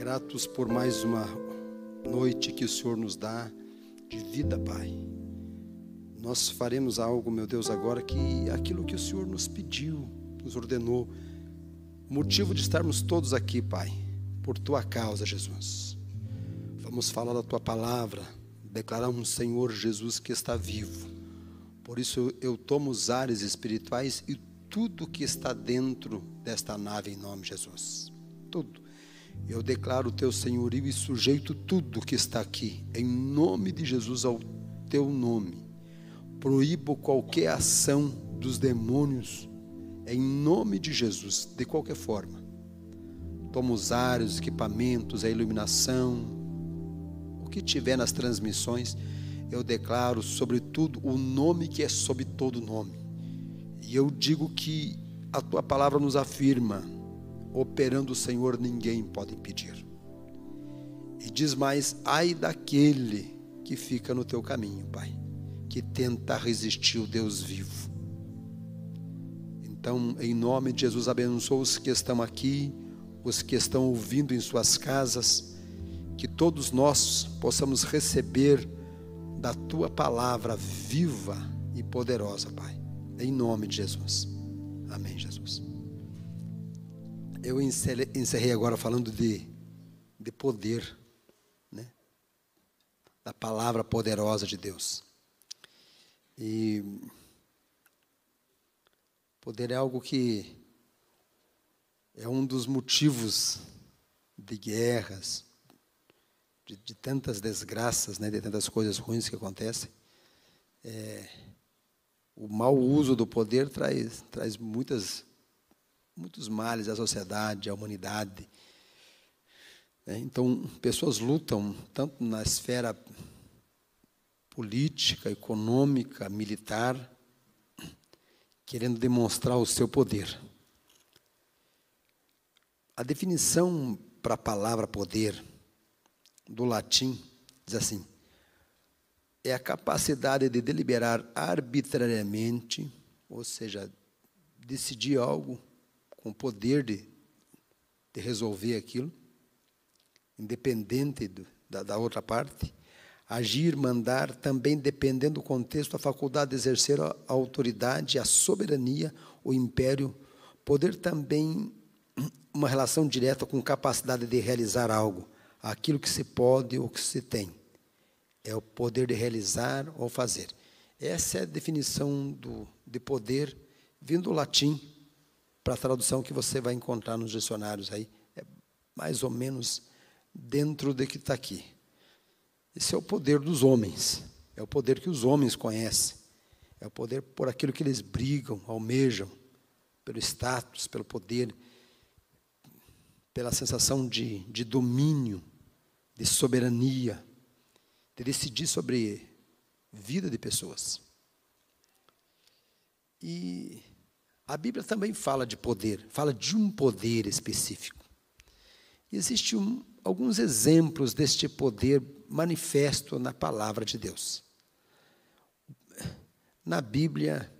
Gratos por mais uma noite que o Senhor nos dá de vida, Pai. Nós faremos algo, meu Deus, agora que aquilo que o Senhor nos pediu, nos ordenou. O motivo de estarmos todos aqui, Pai, por Tua causa, Jesus. Vamos falar da Tua palavra, declarar um Senhor Jesus que está vivo. Por isso eu tomo os ares espirituais e tudo que está dentro desta nave em nome de Jesus. Tudo. Eu declaro o Teu senhorio e sujeito tudo que está aqui, em nome de Jesus, ao Teu nome. Proíbo qualquer ação dos demônios, em nome de Jesus, de qualquer forma. Toma os ares, os equipamentos, a iluminação, o que tiver nas transmissões, eu declaro sobre tudo o nome que é sobre todo nome. E eu digo que a Tua palavra nos afirma: operando o Senhor, ninguém pode impedir. E diz mais: ai daquele que fica no Teu caminho, Pai, que tenta resistir o Deus vivo. Então, em nome de Jesus, abençoa os que estão aqui, os que estão ouvindo em suas casas, que todos nós possamos receber da Tua palavra viva e poderosa, Pai, em nome de Jesus. Amém, Jesus. Eu encerrei agora falando de poder, né? Da palavra poderosa de Deus. E poder é algo que é um dos motivos de guerras, de tantas desgraças, né? De tantas coisas ruins que acontecem. O mau uso do poder traz muitos males à sociedade, à humanidade. Então, pessoas lutam tanto na esfera política, econômica, militar, querendo demonstrar o seu poder. A definição para a palavra poder, do latim, diz assim: é a capacidade de deliberar arbitrariamente, ou seja, decidir algo com o poder de resolver aquilo, independente da outra parte. Agir, mandar, também dependendo do contexto, a faculdade de exercer a autoridade, a soberania, o império. Poder também, uma relação direta com capacidade de realizar algo, aquilo que se pode ou que se tem. É o poder de realizar ou fazer. Essa é a definição de poder, vindo do latim, para a tradução que você vai encontrar nos dicionários aí. É mais ou menos dentro do que está aqui. Esse é o poder dos homens. É o poder que os homens conhecem. É o poder por aquilo que eles brigam, almejam, pelo status, pelo poder, pela sensação de domínio, de soberania, de decidir sobre vida de pessoas. E a Bíblia também fala de poder, fala de um poder específico. Existem alguns exemplos deste poder manifesto na palavra de Deus. Na Bíblia,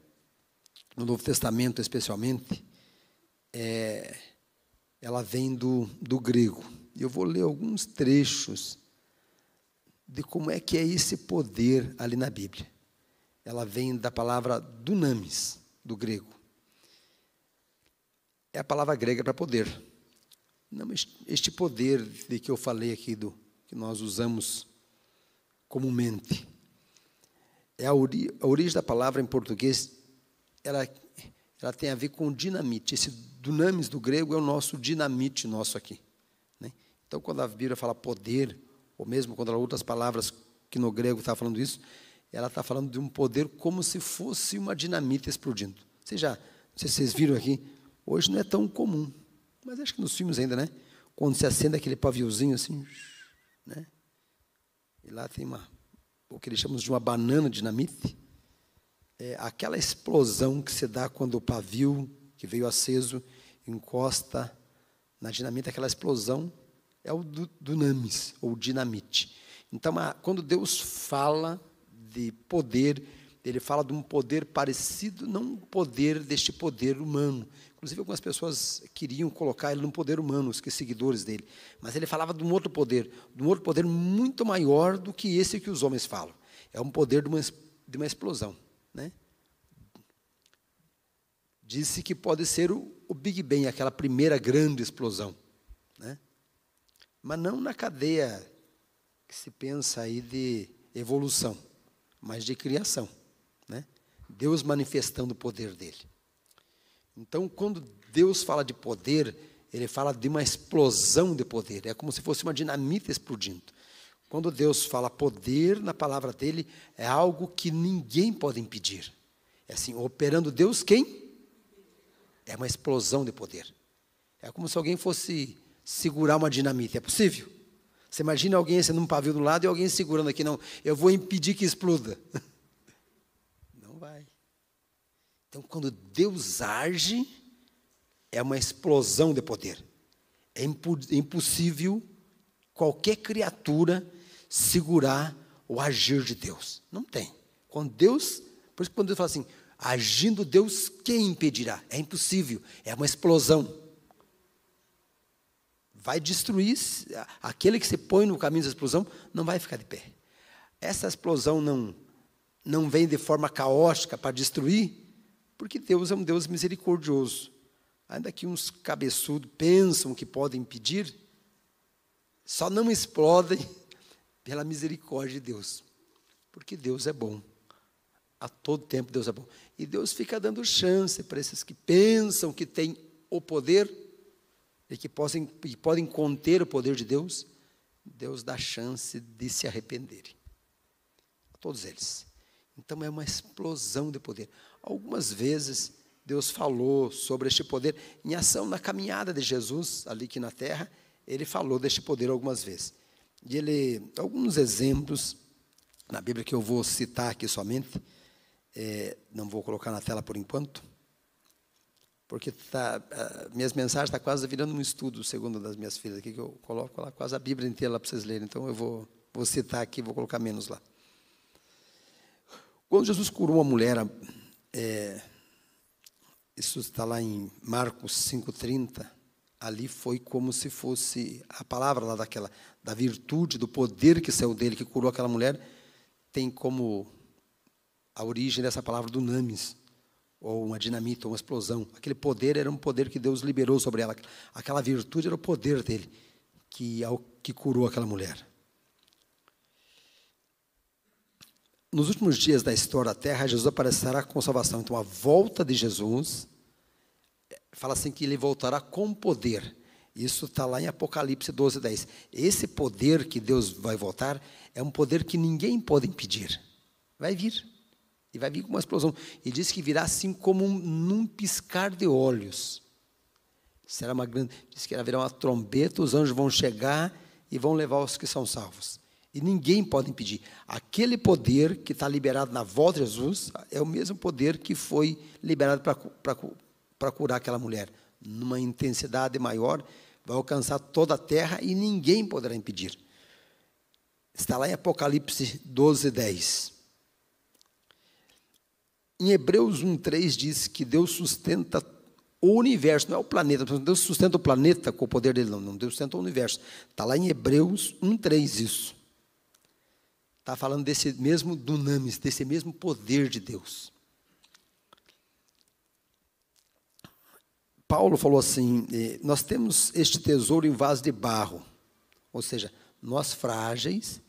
no Novo Testamento especialmente, ela vem do grego. Eu vou ler alguns trechos de como é que é esse poder ali na Bíblia. Ela vem da palavra dunamis, do grego. É a palavra grega para poder. Não, este poder de que eu falei aqui, que nós usamos comumente, a origem da palavra em português, ela tem a ver com dinamite. Esse dunamis do grego é o nosso dinamite nosso aqui, né? Então, quando a Bíblia fala poder, ou mesmo quando ela usa outras palavras que no grego está falando isso, ela está falando de um poder como se fosse uma dinamite explodindo. Não sei se vocês viram aqui, hoje não é tão comum, mas acho que nos filmes ainda, né? Quando se acende aquele paviozinho assim, né? E lá tem o que eles chamam de uma banana dinamite. É aquela explosão que se dá quando o pavio que veio aceso encosta na dinamite. Aquela explosão é o dunamis, ou dinamite. Então, quando Deus fala de poder, ele fala de um poder parecido, não um poder deste poder humano. Inclusive, algumas pessoas queriam colocar ele num poder humano, os seguidores dele. Mas ele falava de um outro poder muito maior do que esse que os homens falam. É um poder de uma explosão, né? Disse que pode ser o Big Bang, aquela primeira grande explosão, né? Mas não na cadeia que se pensa aí de evolução, mas de criação, né? Deus manifestando o poder dele. Então, quando Deus fala de poder, ele fala de uma explosão de poder. É como se fosse uma dinamite explodindo. Quando Deus fala poder, na palavra dele, é algo que ninguém pode impedir. É assim, operando Deus, quem? É uma explosão de poder. É como se alguém fosse segurar uma dinamite. É possível? Você imagina alguém sendo um pavio do lado e alguém segurando aqui. Não, eu vou impedir que exploda. Não vai. Então, quando Deus age, é uma explosão de poder. É impossível qualquer criatura segurar o agir de Deus. Não tem. Quando Deus, por isso que quando Deus fala assim, agindo Deus, quem impedirá? É impossível, é uma explosão. Vai destruir, aquele que se põe no caminho da explosão, não vai ficar de pé. Essa explosão não vem de forma caótica para destruir, porque Deus é um Deus misericordioso. Ainda que uns cabeçudos pensam que podem impedir, só não explodem pela misericórdia de Deus. Porque Deus é bom. A todo tempo Deus é bom. E Deus fica dando chance para esses que pensam que têm o poder e que podem conter o poder de Deus. Deus dá chance de se arrependerem. A todos eles. Então é uma explosão de poder. Algumas vezes Deus falou sobre este poder em ação na caminhada de Jesus, ali aqui na terra, ele falou deste poder algumas vezes. E alguns exemplos na Bíblia que eu vou citar aqui somente, não vou colocar na tela por enquanto, porque minhas mensagens estão quase virando um estudo, segundo das minhas filhas aqui, que eu coloco lá quase a Bíblia inteira lá para vocês lerem, então eu vou citar aqui, vou colocar menos lá. Quando Jesus curou uma mulher, isso está lá em Marcos 5,30, ali foi como se fosse a palavra lá da virtude, do poder que saiu dele, que curou aquela mulher, tem como a origem dessa palavra dunamis, ou uma dinamite, ou uma explosão. Aquele poder era um poder que Deus liberou sobre ela. Aquela virtude era o poder dele, que curou aquela mulher. Nos últimos dias da história da terra, Jesus aparecerá com salvação. Então, a volta de Jesus, fala assim que ele voltará com poder. Isso está lá em Apocalipse 12:10. Esse poder que Deus vai voltar é um poder que ninguém pode impedir. Vai vir. E vai vir com uma explosão. E diz que virá assim como num piscar de olhos. Será uma grande. Diz que haverá uma trombeta, os anjos vão chegar e vão levar os que são salvos. E ninguém pode impedir. Aquele poder que está liberado na volta de Jesus é o mesmo poder que foi liberado para curar aquela mulher. Numa intensidade maior, vai alcançar toda a terra e ninguém poderá impedir. Está lá em Apocalipse 12:10. Em Hebreus 1:3 diz que Deus sustenta o universo, não é o planeta. Deus sustenta o planeta com o poder dele, não. Deus sustenta o universo. Está lá em Hebreus 1:3 isso. Está falando desse mesmo dunamis, desse mesmo poder de Deus. Paulo falou assim, nós temos este tesouro em vaso de barro. Ou seja, nós frágeis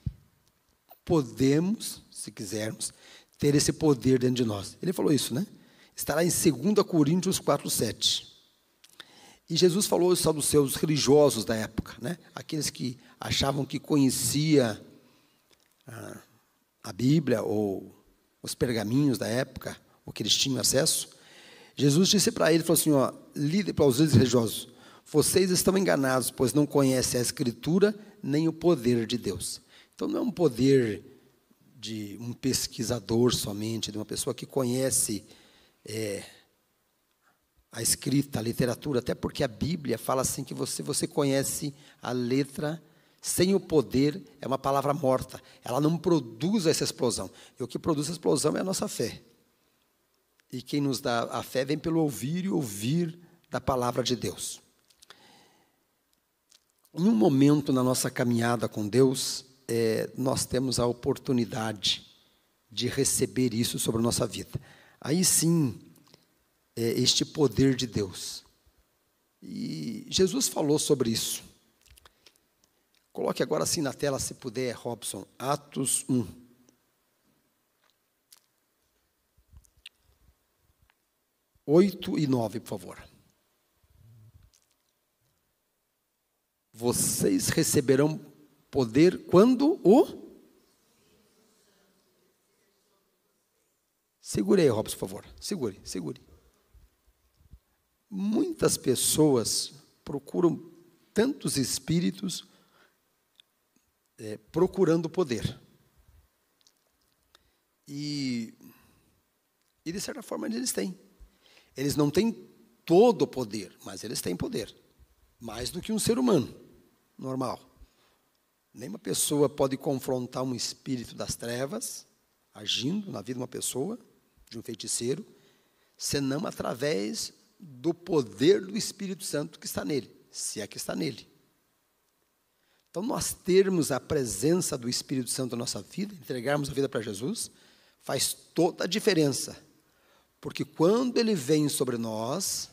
podemos, se quisermos, ter esse poder dentro de nós. Ele falou isso, né? Estará em 2 Coríntios 4:7. E Jesus falou isso aos seus religiosos da época, né? Aqueles que achavam que conhecia a Bíblia ou os pergaminhos da época, o que eles tinham acesso. Jesus disse para ele, falou assim, para os líderes religiosos, vocês estão enganados, pois não conhecem a Escritura nem o poder de Deus. Então não é um poder de um pesquisador somente, de uma pessoa que conhece a escrita, a literatura, até porque a Bíblia fala assim que você conhece a letra Sem o poder, é uma palavra morta. Ela não produz essa explosão. E o que produz essa explosão é a nossa fé. E quem nos dá a fé vem pelo ouvir e ouvir da palavra de Deus. Em um momento na nossa caminhada com Deus, nós temos a oportunidade de receber isso sobre a nossa vida. Aí sim, este poder de Deus. E Jesus falou sobre isso. Coloque agora assim na tela, se puder, Robson, Atos 1. Oito e 9, por favor. Vocês receberão poder quando o... Segure aí, Robson, por favor. Segure. Muitas pessoas procuram tantos espíritos procurando poder. E de certa forma eles têm. Eles não têm todo o poder, mas eles têm poder. Mais do que um ser humano normal. Nenhuma pessoa pode confrontar um espírito das trevas, agindo na vida de uma pessoa, de um feiticeiro, senão através do poder do Espírito Santo que está nele, se é que está nele. Então, nós termos a presença do Espírito Santo na nossa vida, entregarmos a vida para Jesus, faz toda a diferença. Porque quando ele vem sobre nós,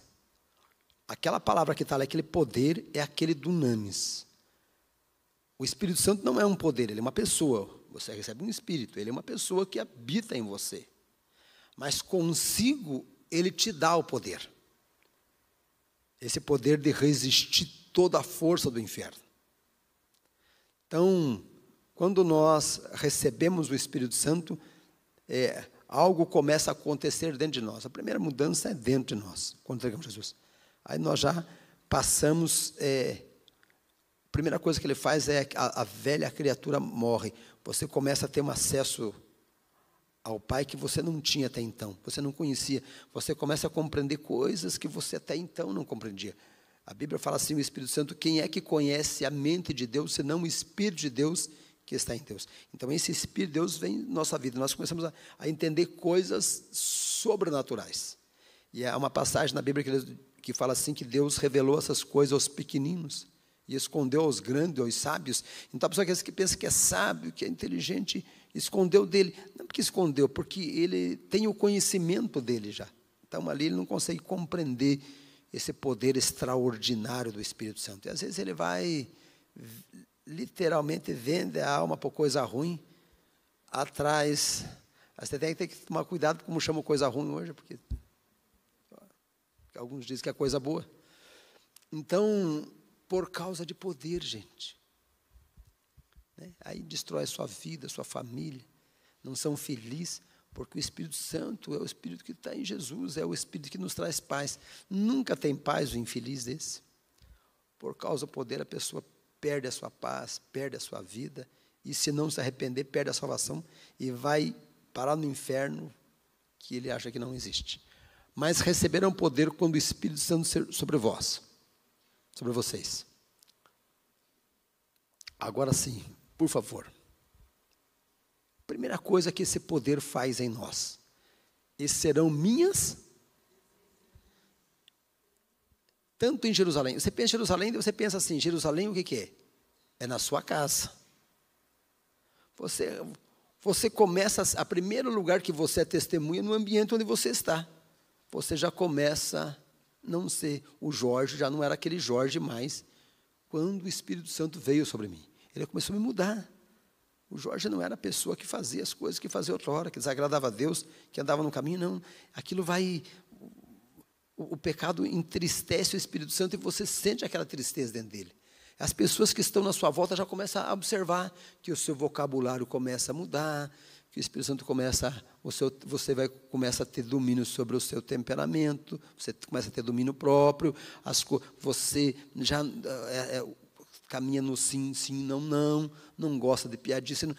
aquela palavra que está ali, aquele poder, é aquele dunamis. O Espírito Santo não é um poder, ele é uma pessoa. Você recebe um Espírito, ele é uma pessoa que habita em você. Mas consigo, ele te dá o poder. Esse poder de resistir toda a força do inferno. Então, quando nós recebemos o Espírito Santo, algo começa a acontecer dentro de nós. A primeira mudança é dentro de nós, quando entregamos Jesus. Aí nós já passamos... a primeira coisa que ele faz é a velha criatura morre. Você começa a ter um acesso ao Pai que você não tinha até então. Você não conhecia. Você começa a compreender coisas que você até então não compreendia. A Bíblia fala assim, o Espírito Santo, quem é que conhece a mente de Deus, senão o Espírito de Deus que está em Deus. Então, esse Espírito de Deus vem em nossa vida. Nós começamos a entender coisas sobrenaturais. E há uma passagem na Bíblia que fala assim, que Deus revelou essas coisas aos pequeninos e escondeu aos grandes, aos sábios. Então, a pessoa que pensa que é sábio, que é inteligente, escondeu dele. Não porque escondeu, porque ele tem o conhecimento dele já. Então, ali ele não consegue compreender esse poder extraordinário do Espírito Santo. E, às vezes, ele vai, literalmente, vende a alma por coisa ruim, atrás. Você tem que tomar cuidado como chama coisa ruim hoje, porque alguns dizem que é coisa boa. Então, por causa de poder, gente. Aí destrói a sua vida, a sua família. Não são felizes, porque o Espírito Santo é o Espírito que está em Jesus, é o Espírito que nos traz paz. Nunca tem paz o infeliz desse. Por causa do poder, a pessoa perde a sua paz, perde a sua vida, e se não se arrepender, perde a salvação, e vai parar no inferno, que ele acha que não existe. Mas receberão poder quando o Espírito Santo sobre vós, sobre vocês. Agora sim, por favor. Primeira coisa que esse poder faz em nós. Esses serão minhas, tanto em Jerusalém. Você pensa em Jerusalém, você pensa assim, Jerusalém o que é? É na sua casa. Você começa, a primeiro lugar que você é testemunha no ambiente onde você está. Você já começa a não ser o Jorge, já não era aquele Jorge mais, quando o Espírito Santo veio sobre mim. Ele começou a me mudar. O Jorge não era a pessoa que fazia as coisas que fazia outra hora, que desagradava a Deus, que andava no caminho, não. Aquilo vai... O pecado entristece o Espírito Santo e você sente aquela tristeza dentro dele. As pessoas que estão na sua volta já começam a observar que o seu vocabulário começa a mudar, que o Espírito Santo começa a ter domínio sobre o seu temperamento, você começa a ter domínio próprio, você já caminha no sim, sim, não, não gosta de piadinha.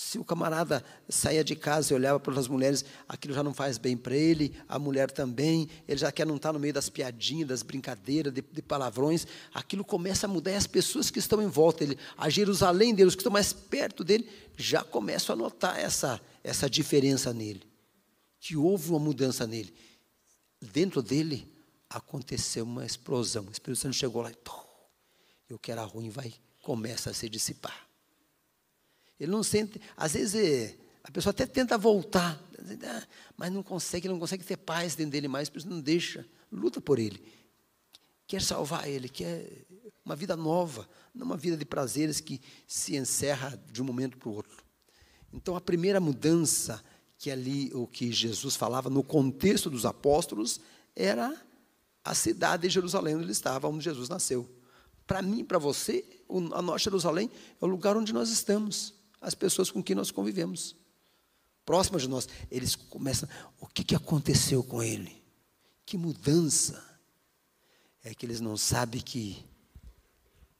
Se o camarada saía de casa e olhava para as mulheres, aquilo já não faz bem para ele, a mulher também, ele já quer não estar no meio das piadinhas, das brincadeiras, de palavrões, aquilo começa a mudar, e as pessoas que estão em volta dele, a Jerusalém dele, os que estão mais perto dele, já começam a notar essa diferença nele, que houve uma mudança nele. Dentro dele aconteceu uma explosão, o Espírito Santo chegou lá e o que era ruim começa a se dissipar. Ele não sente, às vezes a pessoa até tenta voltar, mas não consegue, ele não consegue ter paz dentro dele mais, por isso não deixa, luta por ele, quer salvar ele, quer uma vida nova, não uma vida de prazeres que se encerra de um momento para o outro. Então a primeira mudança, que ali o que Jesus falava no contexto dos apóstolos, era a cidade de Jerusalém, onde ele estava, onde Jesus nasceu. Para mim, para você, a nossa Jerusalém é o lugar onde nós estamos, as pessoas com quem nós convivemos, próximas de nós. Eles começam, o que aconteceu com ele? Que mudança? É que eles não sabem que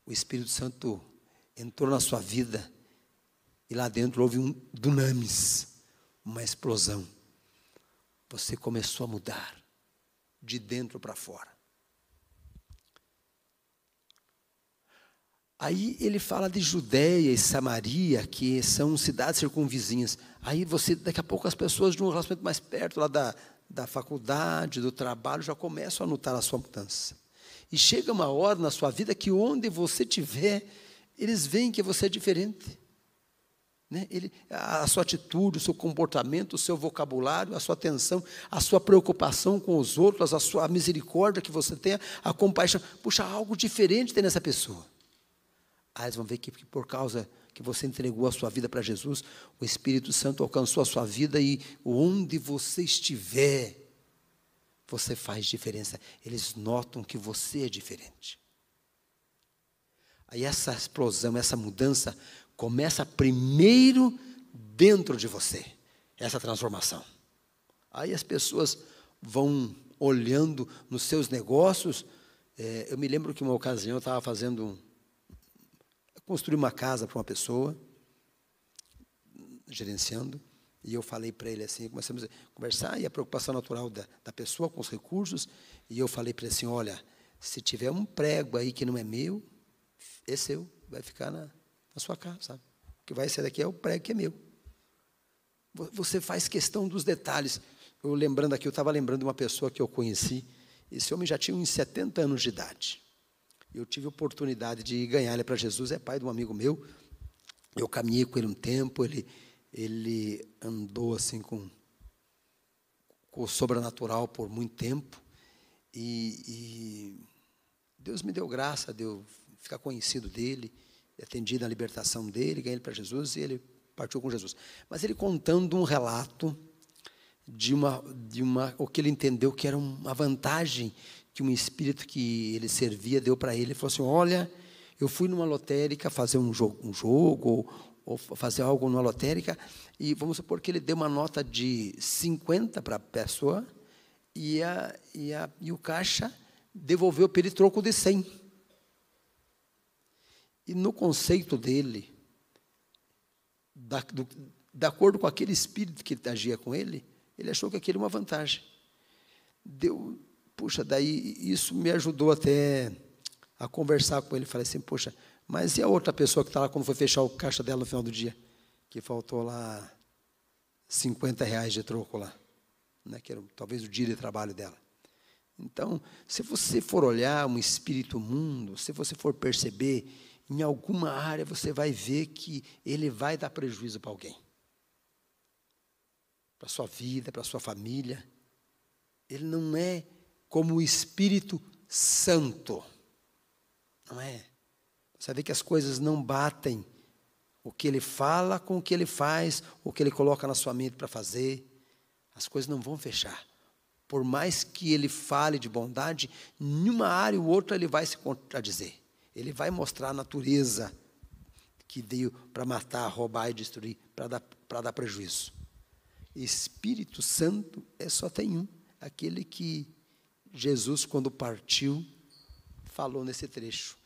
o Espírito Santo entrou na sua vida e lá dentro houve um dunamis, uma explosão. Você começou a mudar de dentro para fora. Aí ele fala de Judeia e Samaria, que são cidades circunvizinhas. Aí daqui a pouco as pessoas de um relacionamento mais perto, lá da faculdade, do trabalho, já começam a notar a sua mudança. E chega uma hora na sua vida que onde você estiver, eles veem que você é diferente. Né? A sua atitude, o seu comportamento, o seu vocabulário, a sua atenção, a sua preocupação com os outros, a misericórdia que você tem, a compaixão. Puxa, algo diferente tem nessa pessoa. Aí eles vão ver que por causa que você entregou a sua vida para Jesus, o Espírito Santo alcançou a sua vida e onde você estiver, você faz diferença. Eles notam que você é diferente. Aí essa explosão, essa mudança, começa primeiro dentro de você, essa transformação. Aí as pessoas vão olhando nos seus negócios. Eu me lembro que uma ocasião eu estava construí uma casa para uma pessoa, gerenciando, e eu falei para ele assim, começamos a conversar, e a preocupação natural da pessoa com os recursos, e eu falei para ele assim, olha, se tiver um prego aí que não é meu, é seu, vai ficar na sua casa, sabe? O que vai ser daqui é o prego que é meu. Você faz questão dos detalhes. Eu estava lembrando de uma pessoa que eu conheci, esse homem já tinha uns 70 anos de idade. Eu tive a oportunidade de ganhar ele para Jesus, é pai de um amigo meu. Eu caminhei com ele um tempo, ele andou assim com o sobrenatural por muito tempo. E Deus me deu graça de eu ficar conhecido dele, atendi na libertação dele, ganhei ele para Jesus e ele partiu com Jesus. Mas ele contando um relato o que ele entendeu que era uma vantagem que um espírito que ele servia deu para ele. Ele falou assim, olha, eu fui numa lotérica fazer um jogo ou fazer algo numa lotérica, e vamos supor que ele deu uma nota de 50 para a pessoa, e o caixa devolveu para ele troco de 100. E no conceito dele, de acordo com aquele espírito que agia com ele, ele achou que aquilo era uma vantagem. Puxa, daí isso me ajudou até a conversar com ele. Falei assim, poxa, mas e a outra pessoa que está lá quando foi fechar o caixa dela no final do dia? Que faltou lá R$50 de troco lá, né, que era talvez o dia de trabalho dela. Então, se você for olhar um espírito mundo, se você for perceber, em alguma área você vai ver que ele vai dar prejuízo para alguém. Para a sua vida, para a sua família. Ele não é como o Espírito Santo. Não é? Você vai ver que as coisas não batem. O que ele fala com o que ele faz, o que ele coloca na sua mente para fazer, as coisas não vão fechar. Por mais que ele fale de bondade, em uma área ou outra ele vai se contradizer. Ele vai mostrar a natureza que veio para matar, roubar e destruir, para dar prejuízo. Espírito Santo só tem um, aquele que Jesus, quando partiu, falou nesse trecho.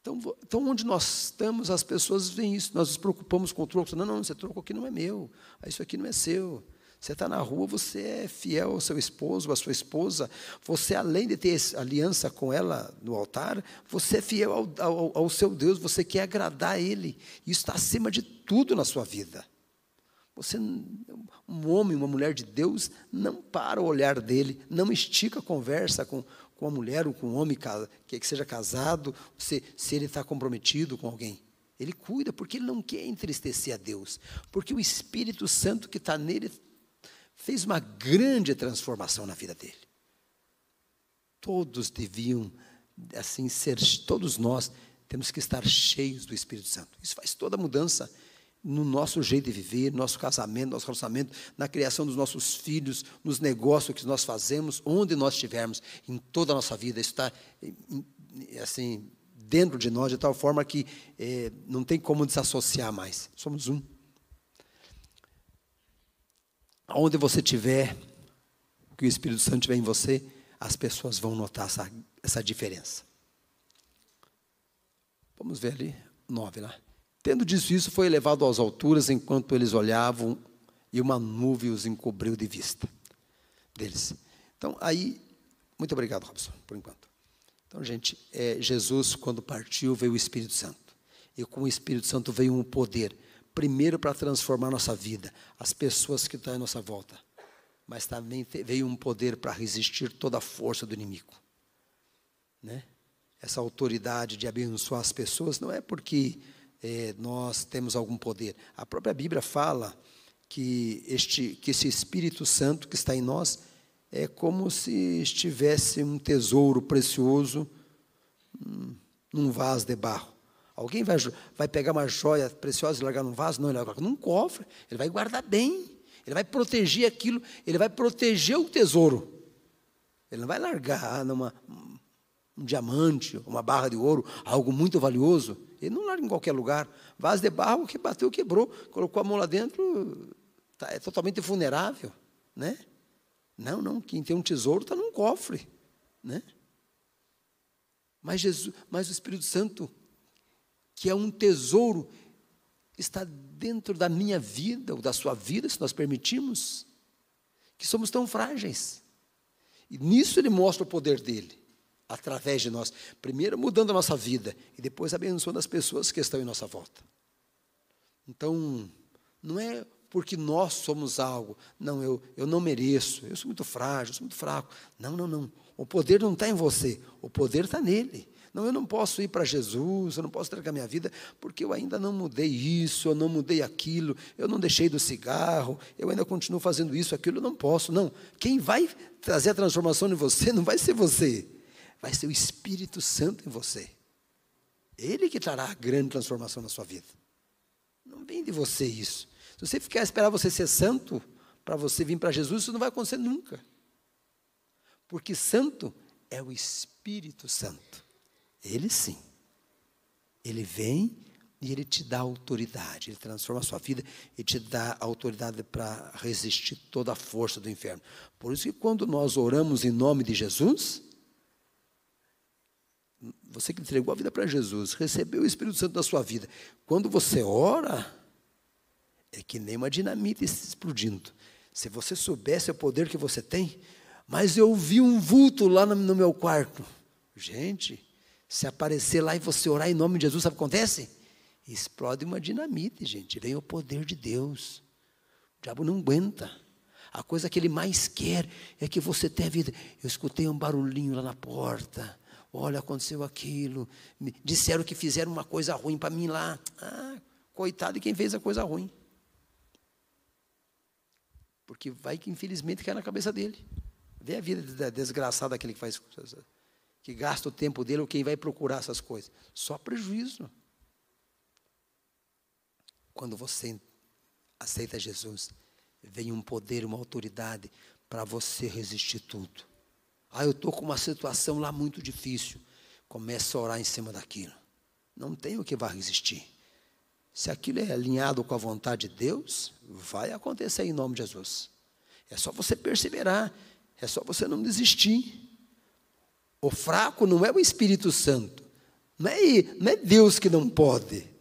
Então, onde nós estamos, as pessoas veem isso. Nós nos preocupamos com o troco. Não, esse troco aqui não é meu. Isso aqui não é seu. Você está na rua, você é fiel ao seu esposo, à sua esposa. Você, além de ter aliança com ela no altar, você é fiel ao seu Deus. Você quer agradar a Ele. Isso está acima de tudo na sua vida. Você, um homem, uma mulher de Deus, não para o olhar dele, não estica a conversa com a mulher ou com um homem que seja casado, se ele está comprometido com alguém. Ele cuida, porque ele não quer entristecer a Deus, porque o Espírito Santo que está nele fez uma grande transformação na vida dele. Todos deviam, assim, todos nós temos que estar cheios do Espírito Santo. Isso faz toda a mudança no nosso jeito de viver, no nosso casamento, no nosso relacionamento, na criação dos nossos filhos, nos negócios que nós fazemos, onde nós estivermos, em toda a nossa vida. Isso está, assim, dentro de nós, de tal forma que não tem como desassociar mais. Somos um. Aonde você estiver, que o Espírito Santo estiver em você, as pessoas vão notar essa diferença. Vamos ver ali, 9 lá. Tendo dito isso, foi elevado às alturas, enquanto eles olhavam, e uma nuvem os encobriu de vista deles. Então, aí, muito obrigado, Robson, por enquanto. Então, gente, Jesus, quando partiu, veio o Espírito Santo. E com o Espírito Santo veio um poder, primeiro para transformar nossa vida, as pessoas que estão à nossa volta, mas também veio um poder para resistir toda a força do inimigo. Né? Essa autoridade de abençoar as pessoas não é porque nós temos algum poder. A própria Bíblia fala que esse Espírito Santo que está em nós é como se estivesse um tesouro precioso num vaso de barro. Alguém vai pegar uma joia preciosa e largar num vaso? Não, ele vai colocar num cofre, ele vai guardar bem, ele vai proteger aquilo, ele vai proteger o tesouro. Ele não vai largar um diamante, uma barra de ouro, algo muito valioso. Ele não larga em qualquer lugar. Vaso de barro que bateu, quebrou, colocou a mão lá dentro, é totalmente vulnerável, né? Não, quem tem um tesouro está num cofre, né? Mas o Espírito Santo, que é um tesouro, está dentro da minha vida, ou da sua vida, se nós permitirmos, que somos tão frágeis. E nisso ele mostra o poder dele, através de nós, primeiro mudando a nossa vida, e depois abençoando as pessoas que estão em nossa volta. Então, não é porque nós somos algo, não, eu não mereço, eu sou muito frágil, eu sou muito fraco. Não, o poder não está em você, o poder está nele. Não, eu não posso ir para Jesus, eu não posso entregar minha vida, porque eu ainda não mudei isso, eu não mudei aquilo, eu não deixei do cigarro, eu ainda continuo fazendo isso, aquilo, eu não posso. Não, quem vai trazer a transformação em você não vai ser você, vai ser o Espírito Santo em você. Ele que trará a grande transformação na sua vida. Não vem de você isso. Se você ficar a esperar você ser santo, para você vir para Jesus, isso não vai acontecer nunca. Porque santo é o Espírito Santo. Ele sim. Ele vem e ele te dá autoridade. Ele transforma a sua vida e te dá autoridade para resistir toda a força do inferno. Por isso que quando nós oramos em nome de Jesus, você que entregou a vida para Jesus, recebeu o Espírito Santo na sua vida. Quando você ora, é que nem uma dinamite explodindo. Se você soubesse o poder que você tem, mas eu vi um vulto lá no meu quarto. Gente, se aparecer lá e você orar em nome de Jesus, sabe o que acontece? Explode uma dinamite, gente. Vem o poder de Deus. O diabo não aguenta. A coisa que ele mais quer é que você tenha vida. Eu escutei um barulhinho lá na porta. Olha, aconteceu aquilo. Me disseram que fizeram uma coisa ruim para mim lá. Coitado de quem fez a coisa ruim. Porque vai que infelizmente cai na cabeça dele. Vê a vida desgraçada daquele que faz, que gasta o tempo dele, ou quem vai procurar essas coisas. Só prejuízo. Quando você aceita Jesus, vem um poder, uma autoridade para você resistir tudo. Eu estou com uma situação lá muito difícil. Começa a orar em cima daquilo. Não tem o que vai resistir. Se aquilo é alinhado com a vontade de Deus, vai acontecer em nome de Jesus. É só você perseverar. É só você não desistir. O fraco não é o Espírito Santo. Não é Deus que não pode.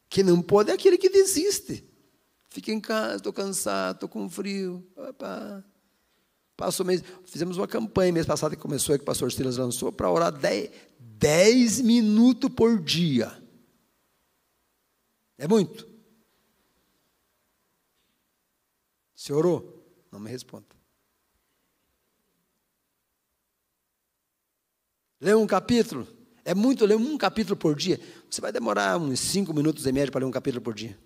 Quem não pode é aquele que desiste. Fica em casa, estou cansado, estou com frio. Opa. Passou mês. Fizemos uma campanha mês passado que começou, que o pastor Silas lançou, para orar 10 minutos por dia. É muito. Você orou? Não me responda. Leu um capítulo? É muito ler um capítulo por dia. Você vai demorar uns 5 minutos em média para ler um capítulo por dia.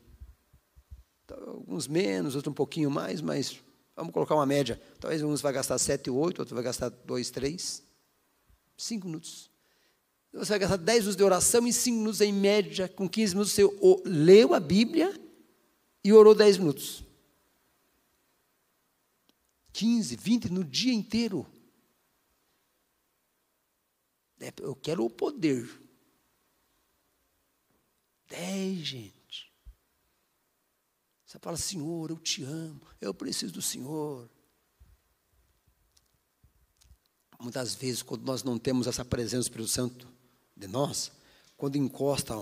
Então, alguns menos, outros um pouquinho mais, mas vamos colocar uma média. Talvez uns vai gastar 7, 8, outro vai gastar 2, 3. 5 minutos. Você vai gastar 10 minutos de oração e 5 minutos em média. Com 15 minutos você leu a Bíblia e orou 10 minutos. 15, 20 no dia inteiro. Eu quero o poder. 10, gente. Você fala, Senhor, eu te amo, eu preciso do Senhor. Muitas vezes, quando nós não temos essa presença do Espírito Santo de nós, quando encosta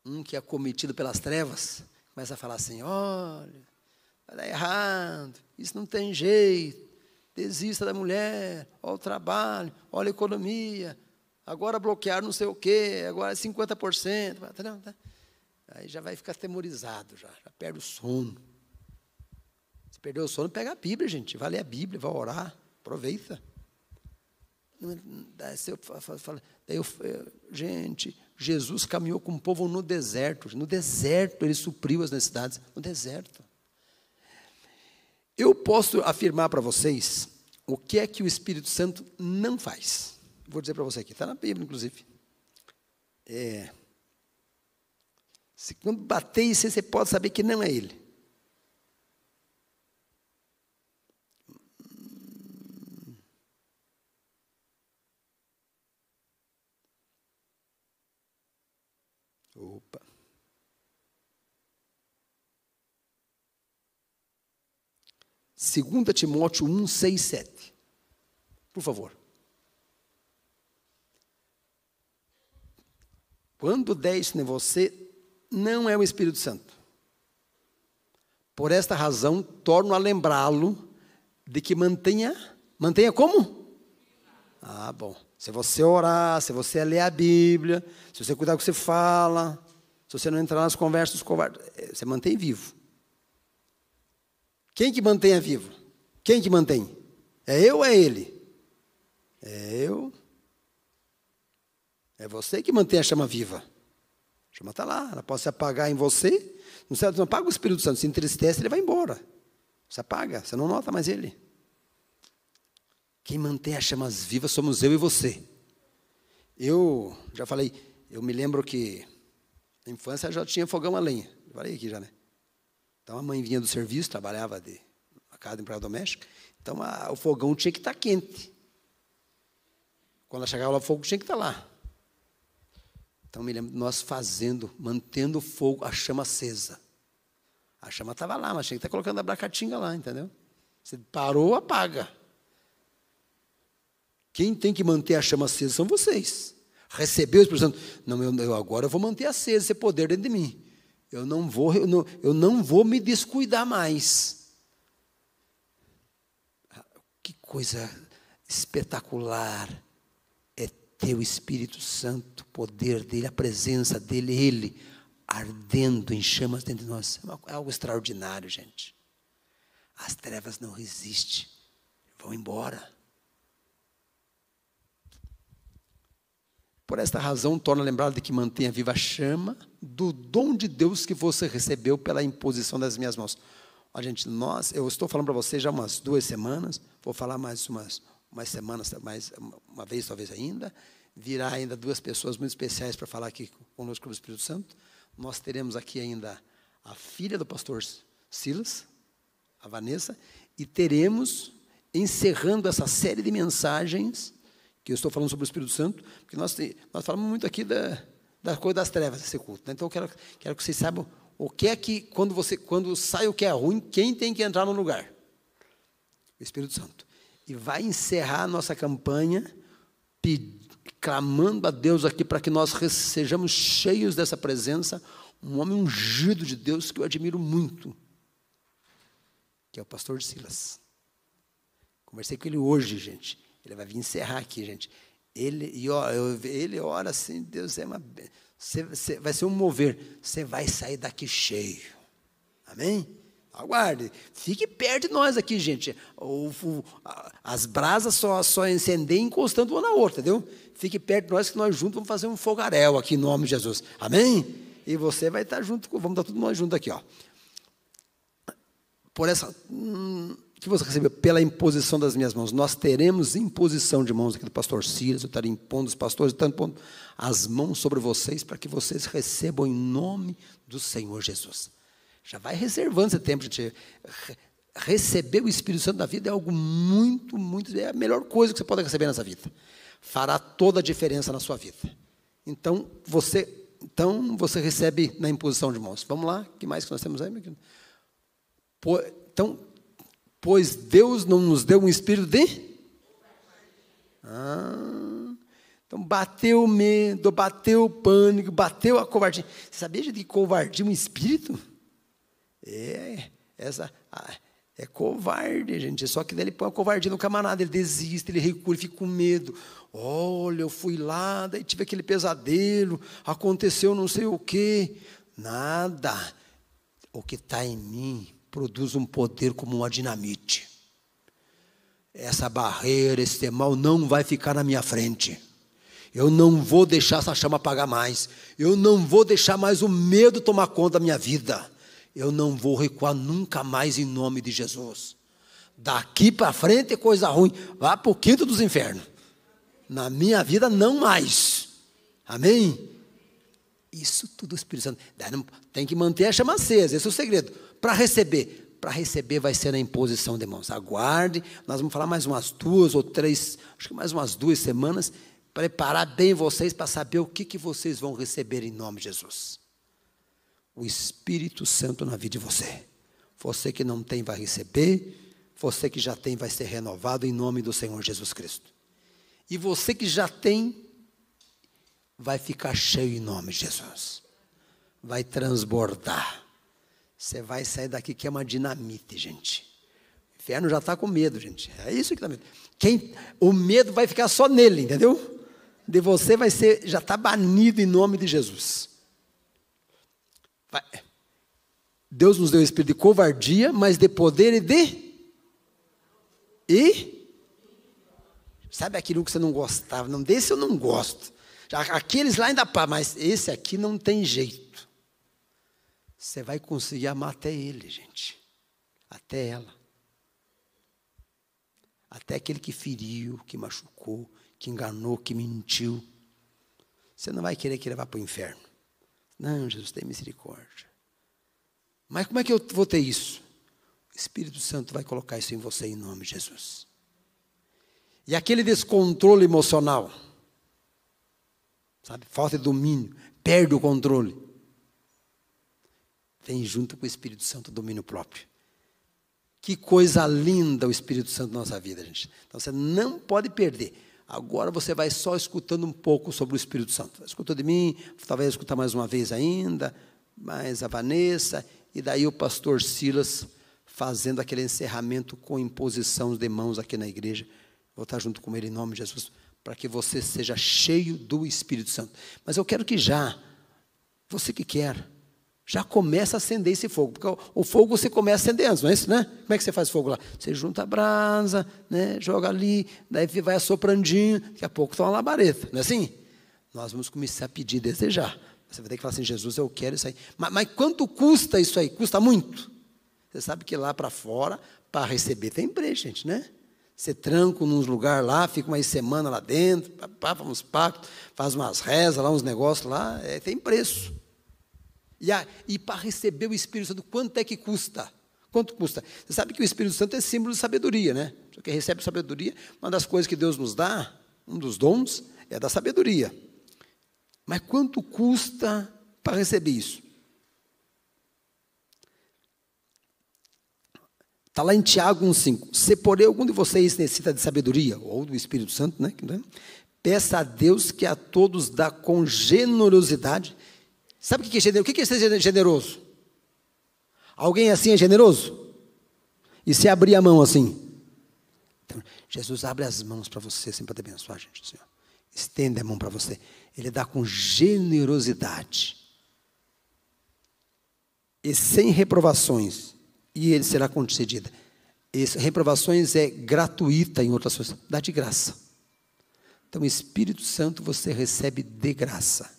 um que é cometido pelas trevas, começa a falar assim, olha, vai dar errado, isso não tem jeito. Desista da mulher, olha o trabalho, olha a economia, agora bloquear não sei o quê, agora é 50%. Aí já vai ficar atemorizado, já perde o sono. Se perder o sono, pega a Bíblia, gente, vai ler a Bíblia, vai orar, aproveita. Gente, Jesus caminhou com o povo no deserto ele supriu as necessidades, no deserto. Eu posso afirmar para vocês o que é que o Espírito Santo não faz. Vou dizer para você aqui, está na Bíblia, inclusive. Se quando bater isso, você pode saber que não é Ele. Opa. 2 Timóteo 1, 6, 7. Por favor. Quando der isso em você, não é o Espírito Santo. Por esta razão, torno a lembrá-lo de que mantenha como? Ah, bom. Se você orar, se você ler a Bíblia, se você cuidar do que você fala, se você não entrar nas conversas dos covardes, você mantém vivo. Quem que mantém vivo? Quem que mantém? É eu ou é ele? É eu. É você que mantém a chama viva. A chama está lá, ela pode se apagar em você. Não apaga o Espírito Santo, se entristece, ele vai embora. Você apaga, você não nota mais ele. Quem mantém as chamas vivas somos eu e você. Eu já falei, eu me lembro que na infância já tinha fogão a lenha. Eu falei aqui já, né? Então a mãe vinha do serviço, trabalhava na casa de empregada doméstica. Então o fogão tinha que estar quente. Quando ela chegava lá, o fogo tinha que estar lá. Então me lembro de nós mantendo o fogo, a chama acesa. A chama estava lá, mas tinha que estar colocando a bracatinga lá, entendeu? Você parou, apaga. Quem tem que manter a chama acesa são vocês. Recebeu o Espírito Santo. Não, eu agora vou manter acesa esse poder dentro de mim. Eu não vou me descuidar mais. Que coisa espetacular é ter o Espírito Santo, o poder dele, a presença dele, ele ardendo em chamas dentro de nós. É algo extraordinário, gente. As trevas não resistem, vão embora. Por esta razão, torna a lembrar de que mantenha viva a chama do dom de Deus que você recebeu pela imposição das minhas mãos. Ó, gente, eu estou falando para vocês já umas 2 semanas, vou falar mais umas semanas, mais uma vez talvez ainda, virá ainda 2 pessoas muito especiais para falar aqui conosco com o Espírito Santo. Nós teremos aqui ainda a filha do pastor Silas, a Vanessa, e teremos, encerrando essa série de mensagens, que eu estou falando sobre o Espírito Santo, porque nós falamos muito aqui da coisa das trevas, esse culto. Né? Então, eu quero que vocês saibam o que é que, quando sai o que é ruim, quem tem que entrar no lugar? O Espírito Santo. E vai encerrar a nossa campanha clamando a Deus aqui para que nós sejamos cheios dessa presença, um homem ungido de Deus que eu admiro muito, que é o pastor Silas. Conversei com ele hoje, gente. Ele vai vir encerrar aqui, gente. Ele ora assim, Deus vai ser um mover. Você vai sair daqui cheio. Amém? Aguarde. Fique perto de nós aqui, gente. As brasas só incendem encostando uma na outra, entendeu? Fique perto de nós que nós juntos vamos fazer um fogaréu aqui em nome de Jesus. Amém? E você vai estar junto, vamos estar todos nós juntos aqui, ó. Por essa que você recebeu, pela imposição das minhas mãos. Nós teremos imposição de mãos aqui do pastor Silas, eu estarei impondo os pastores, tanto pondo as mãos sobre vocês, para que vocês recebam em nome do Senhor Jesus. Já vai reservando esse tempo, gente. Receber o Espírito Santo na vida é algo muito, é a melhor coisa que você pode receber nessa vida. Fará toda a diferença na sua vida. Então, você recebe na imposição de mãos. Vamos lá, o que mais que nós temos aí? Então, pois Deus não nos deu um espírito de... Então, bateu o medo, bateu o pânico, bateu a covardia. Você sabia, gente, que covardia é um espírito? É covarde, gente. Só que daí ele põe a covardia no camarada, ele desiste, ele recua, ele fica com medo. Olha, eu fui lá, daí tive aquele pesadelo, aconteceu não sei o quê. Nada. O que está em mim produz um poder como uma dinamite. Essa barreira, esse mal não vai ficar na minha frente. Eu não vou deixar essa chama apagar mais. Eu não vou deixar mais o medo tomar conta da minha vida. Eu não vou recuar nunca mais em nome de Jesus. Daqui para frente é coisa ruim. Vá para o quinto dos infernos. Na minha vida, não mais. Amém? Isso tudo o Espírito Santo. Tem que manter a chama acesa, esse é o segredo. Para receber vai ser na imposição de mãos. Aguarde, nós vamos falar mais umas 2 ou 3, acho que mais umas 2 semanas, preparar bem vocês para saber o que vocês vão receber em nome de Jesus. O Espírito Santo na vida de você. Você que não tem vai receber, você que já tem vai ser renovado em nome do Senhor Jesus Cristo. E você que já tem, vai ficar cheio em nome de Jesus. Vai transbordar. Você vai sair daqui que é uma dinamite, gente. O inferno já está com medo, gente. É isso que está medo. O medo vai ficar só nele, entendeu? De você vai ser, já está banido em nome de Jesus. Deus nos deu o espírito de covardia, mas de poder sabe aquilo que você não gostava? Não, desse eu não gosto. Aqueles lá ainda pá, mas esse aqui não tem jeito. Você vai conseguir amar até ele, gente. Até ela. Até aquele que feriu, que machucou, que enganou, que mentiu. Você não vai querer que levar para o inferno. Não, Jesus, tem misericórdia. Mas como é que eu vou ter isso? O Espírito Santo vai colocar isso em você em nome de Jesus. E aquele descontrole emocional, sabe? Falta de domínio, perde o controle. Vem junto com o Espírito Santo o domínio próprio. Que coisa linda o Espírito Santo na nossa vida, gente. Então você não pode perder. Agora você vai só escutando um pouco sobre o Espírito Santo. Escutou de mim, talvez escutar mais uma vez ainda, mais a Vanessa, e daí o pastor Silas fazendo aquele encerramento com imposição de mãos aqui na igreja. Vou estar junto com ele em nome de Jesus, para que você seja cheio do Espírito Santo. Mas eu quero que você que quer, já começa a acender esse fogo, porque o fogo você começa a acender antes, não é isso, né? Como é que você faz fogo lá? Você junta a brasa, né? Joga ali, daí vai assoprandinho, daqui a pouco está uma labareda, não é assim? Nós vamos começar a pedir, desejar. Você vai ter que falar assim, Jesus, eu quero isso aí. Mas quanto custa isso aí? Custa muito. Você sabe que lá para fora, para receber, tem preço, gente, né? Você tranca nos lugares lá, fica uma semana lá dentro, faz uns pactos, faz umas rezas lá, uns negócios lá, tem preço. E para receber o Espírito Santo, quanto é que custa? Quanto custa? Você sabe que o Espírito Santo é símbolo de sabedoria, né? Só que recebe sabedoria, uma das coisas que Deus nos dá, um dos dons, é da sabedoria. Mas quanto custa para receber isso? Está lá em Tiago 1,5. Se porém algum de vocês necessita de sabedoria, ou do Espírito Santo, né? Peça a Deus que a todos dá com generosidade. Sabe o que é generoso? O que é ser generoso? Alguém assim é generoso? E se abrir a mão assim? Então, Jesus abre as mãos para você, assim, para te abençoar, gente. Senhor. Estende a mão para você. Ele dá com generosidade. E sem reprovações. E ele será concedido. Reprovações é gratuita, em outras coisas. Dá de graça. Então, o Espírito Santo você recebe de graça.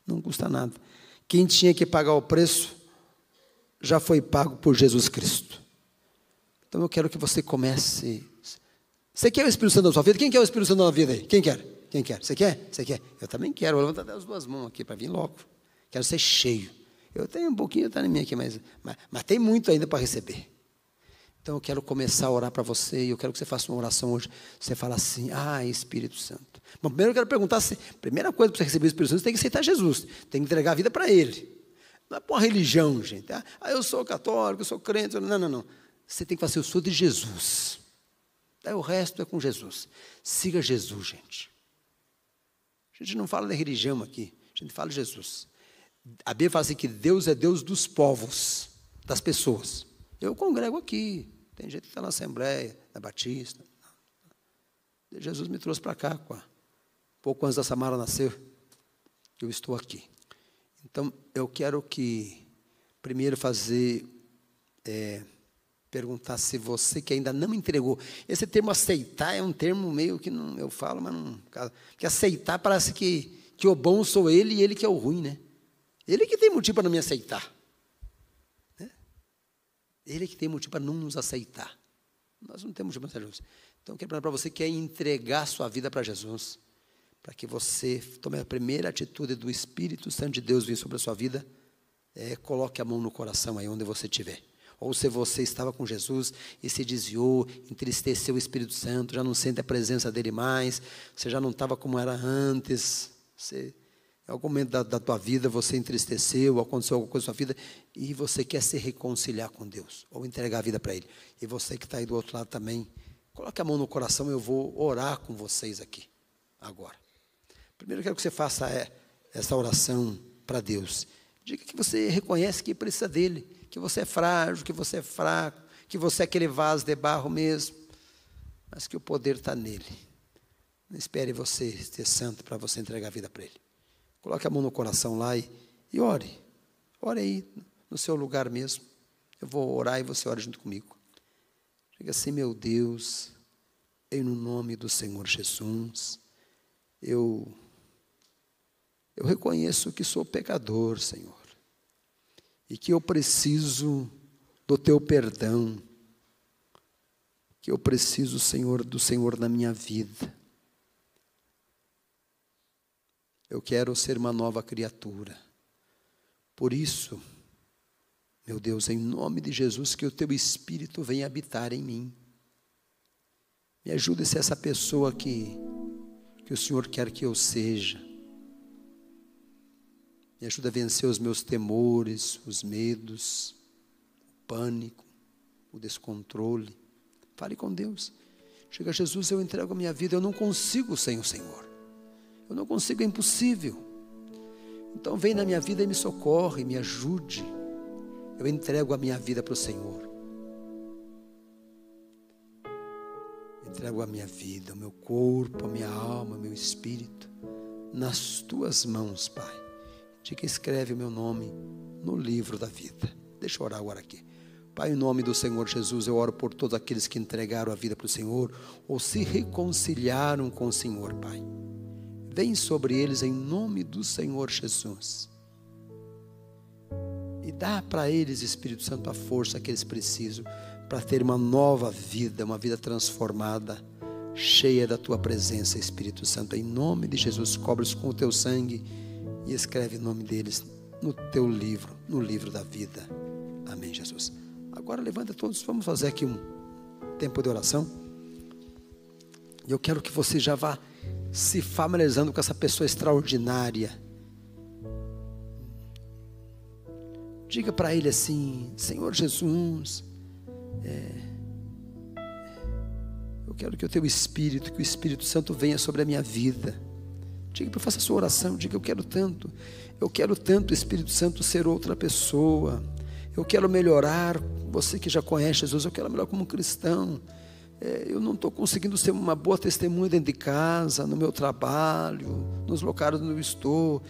Não custa nada. Quem tinha que pagar o preço, já foi pago por Jesus Cristo. Então, eu quero que você comece. Você quer o Espírito Santo na sua vida? Quem quer o Espírito Santo na vida aí? Quem quer? Quem quer? Você quer? Você quer? Eu também quero. Vou levantar as duas mãos aqui para vir logo. Quero ser cheio. Eu tenho um pouquinho, está em mim aqui, mas tem muito ainda para receber. Então eu quero começar a orar para você, e eu quero que você faça uma oração hoje. Você fala assim: Espírito Santo. Bom, primeiro eu quero perguntar se, primeira coisa para você receber o Espírito Santo, você tem que aceitar Jesus, tem que entregar a vida para Ele. Não é para uma religião, gente. Eu sou católico, eu sou crente. Não. Você tem que fazer o sou de Jesus. Daí o resto é com Jesus. Siga Jesus, gente. A gente não fala de religião aqui, a gente fala de Jesus. A Bíblia fala assim que Deus é Deus dos povos, das pessoas. Eu congrego aqui, tem gente que está na Assembleia, na Batista. Jesus me trouxe para cá, pouco antes da Samara nascer, eu estou aqui. Então, eu quero que, primeiro perguntar se você que ainda não entregou. Esse termo aceitar é um termo meio que não, eu falo, mas não. Porque aceitar parece que o bom sou ele e ele que é o ruim, né? Ele que tem motivo para não me aceitar. Né? Ele que tem motivo para não nos aceitar. Nós não temos motivo para Jesus. Então, eu quero falar para você que é entregar sua vida para Jesus, para que você tome a primeira atitude do Espírito Santo de Deus vir sobre a sua vida, coloque a mão no coração aí onde você estiver. Ou se você estava com Jesus e se desviou, entristeceu o Espírito Santo, já não sente a presença dele mais, você já não estava como era antes, em algum momento da tua vida você entristeceu, aconteceu alguma coisa na sua vida, e você quer se reconciliar com Deus, ou entregar a vida para Ele. E você que está aí do outro lado também, coloque a mão no coração, eu vou orar com vocês aqui, agora. Primeiro eu quero que você faça essa oração para Deus. Diga que você reconhece que precisa dEle, que você é frágil, que você é fraco, que você é aquele vaso de barro mesmo, mas que o poder está nele. Não espere você ser santo para você entregar a vida para Ele. Coloque a mão no coração lá e ore. Ore aí, no seu lugar mesmo. Eu vou orar e você ora junto comigo. Diga assim: meu Deus, no nome do Senhor Jesus, eu reconheço que sou pecador, Senhor, e que eu preciso do Teu perdão, que eu preciso, Senhor, do Senhor na minha vida. Eu quero ser uma nova criatura. Por isso, meu Deus, em nome de Jesus, que o Teu Espírito venha habitar em mim. Me ajude a ser essa pessoa que o Senhor quer que eu seja. Me ajuda a vencer os meus temores, os medos, o pânico, o descontrole. Fale com Deus. Chega, Jesus, eu entrego a minha vida, eu não consigo sem o Senhor. Eu não consigo, é impossível. Então vem na minha vida e me socorre, me ajude. Eu entrego a minha vida para o Senhor. Entrego a minha vida, o meu corpo, a minha alma, o meu espírito, nas Tuas mãos, Pai. Diga, escreve o meu nome no livro da vida. Deixa eu orar agora aqui. Pai, em nome do Senhor Jesus, eu oro por todos aqueles que entregaram a vida para o Senhor, ou se reconciliaram com o Senhor, Pai. Vem sobre eles em nome do Senhor Jesus. E dá para eles, Espírito Santo, a força que eles precisam para ter uma nova vida, uma vida transformada, cheia da Tua presença, Espírito Santo. Em nome de Jesus, cobre-os com o Teu sangue e escreve o nome deles no Teu livro, no livro da vida. Amém, Jesus. Agora levanta todos, vamos fazer aqui um tempo de oração. E eu quero que você já vá se familiarizando com essa pessoa extraordinária. Diga para ele assim: Senhor Jesus, eu quero que o Teu Espírito, que o Espírito Santo venha sobre a minha vida. Diga, faça a sua oração, diga, eu quero tanto, Espírito Santo, ser outra pessoa. Eu quero melhorar, você que já conhece Jesus, eu quero melhorar como cristão. Eu não estou conseguindo ser uma boa testemunha dentro de casa, no meu trabalho, nos locais onde eu estou.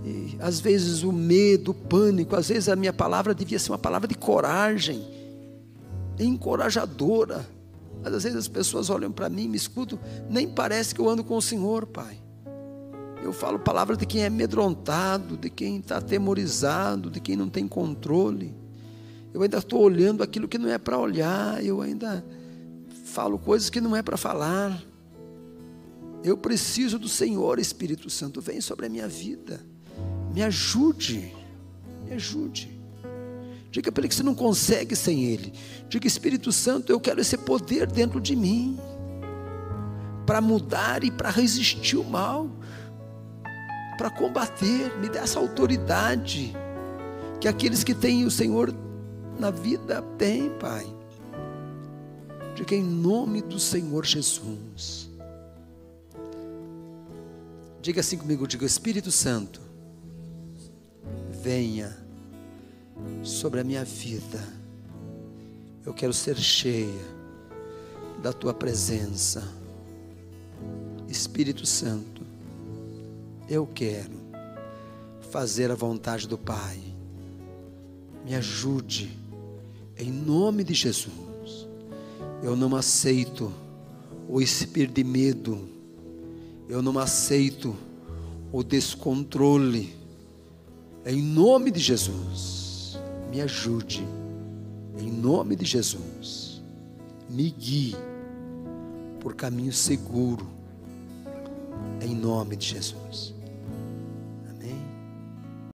E, às vezes o medo, o pânico, às vezes a minha palavra devia ser uma palavra de coragem, encorajadora. Mas às vezes as pessoas olham para mim, me escutam, nem parece que eu ando com o Senhor, Pai. Eu falo palavras de quem é amedrontado, de quem está atemorizado, de quem não tem controle. Eu ainda estou olhando aquilo que não é para olhar, eu ainda falo coisas que não é para falar. Eu preciso do Senhor, Espírito Santo, vem sobre a minha vida, me ajude, me ajude. Diga para Ele que você não consegue sem Ele. Diga, Espírito Santo, eu quero esse poder dentro de mim, para mudar e para resistir o mal, para combater. Me dê essa autoridade que aqueles que têm o Senhor na vida têm, Pai. Diga, em nome do Senhor Jesus. Diga assim comigo, diga, Espírito Santo, venha sobre a minha vida. Eu quero ser cheia da Tua presença. Espírito Santo, eu quero fazer a vontade do Pai. Me ajude, em nome de Jesus. Eu não aceito o espírito de medo. Eu não aceito o descontrole. Em nome de Jesus, me ajude. Em nome de Jesus, me guie por caminho seguro. Em nome de Jesus.